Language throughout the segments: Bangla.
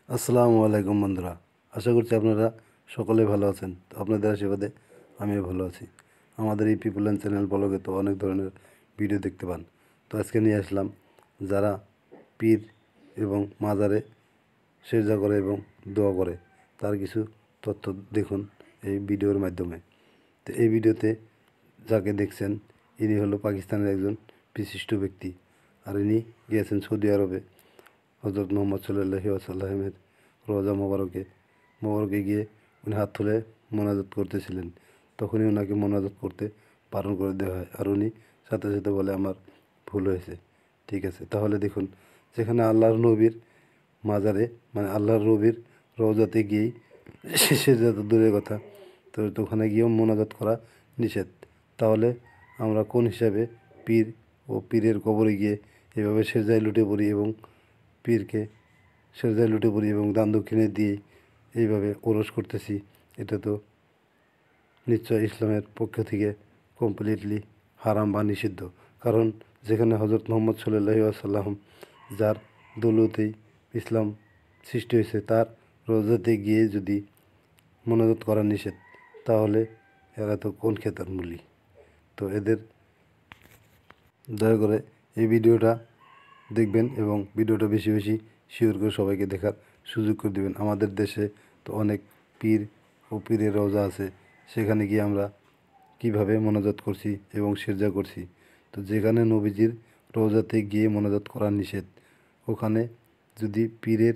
আসসালামু আলাইকুম বন্ধুরা, আশা করছি আপনারা সকলে ভালো আছেন। তো আপনাদের আশীর্বাদে আমিও ভালো আছি। আমাদের এই পিপল অ্যান্ড চ্যানেল ব্লগে তো অনেক ধরনের ভিডিও দেখতে পান। তো আজকে নিয়ে আসলাম যারা পীর এবং মাজারে সেজদা করে এবং দোয়া করে তার কিছু তথ্য দেখুন এই ভিডিওর মাধ্যমে। তো এই ভিডিওতে যাকে দেখছেন ইনি হলো পাকিস্তানের একজন বিশিষ্ট ব্যক্তি, আর ইনি গিয়েছেন সৌদি আরবে হজরত মোহাম্মদ সাল্লাল্লাহু আলাইহি ওয়াসাল্লামের রোজা মোবারকে গিয়ে উনি হাত তুলে মোনাজাত করতেছিলেন। তখনই ওনাকে মোনাজাত করতে বারণ করে দেওয়া হয়, আর উনি সাথে সাথে বলে আমার ভুল হয়েছে। ঠিক আছে, তাহলে দেখুন, যেখানে আল্লাহর নবীর মাজারে মানে আল্লাহর নবীর রওজাতে গিয়েই সে যত দূরের কথা, তো ওখানে গিয়েও মোনাজাত করা নিষেধ। তাহলে আমরা কোন হিসাবে পীর ও পীরের কবরে গিয়ে এভাবে সেজদায় লুটে পড়ি এবং পীরকে সেজদায় লুটে পড়ি এবং দান দক্ষিণে দিয়ে এইভাবে ওরস করতেছি? এটা তো নিশ্চয় ইসলামের পক্ষ থেকে কমপ্লিটলি হারাম বা নিষিদ্ধ। কারণ যেখানে হজরত মোহাম্মদ সাল্লাল্লাহু আলাইহি ওয়াসাল্লাম, যার দৌলতেই ইসলাম সৃষ্টি হয়েছে, তার রোজাতে গিয়ে যদি মোনাজাত করা নিষেধ, তাহলে এরা তো কোন খেতার মূলি? তো এদের দয়া করে এই ভিডিওটা দেখবেন এবং ভিডিওটা বেশি বেশি শেয়ার করে সবাইকে দেখার সুযোগ করে দেবেন। আমাদের দেশে তো অনেক পীর ও পীরের রওজা আছে, সেখানে গিয়ে আমরা কিভাবে মোনাজাত করছি এবং সিজদা করছি। তো যেখানে নবীজির রওজাতে গিয়ে মোনাজাত করা নিষেধ, ওখানে যদি পীরের,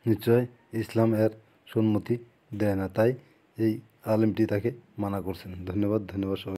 নিশ্চয় ইসলাম এর সম্মতি দেয় না, তাই এই আলেমটি তাকে মানা করছেন। ধন্যবাদ সবাই।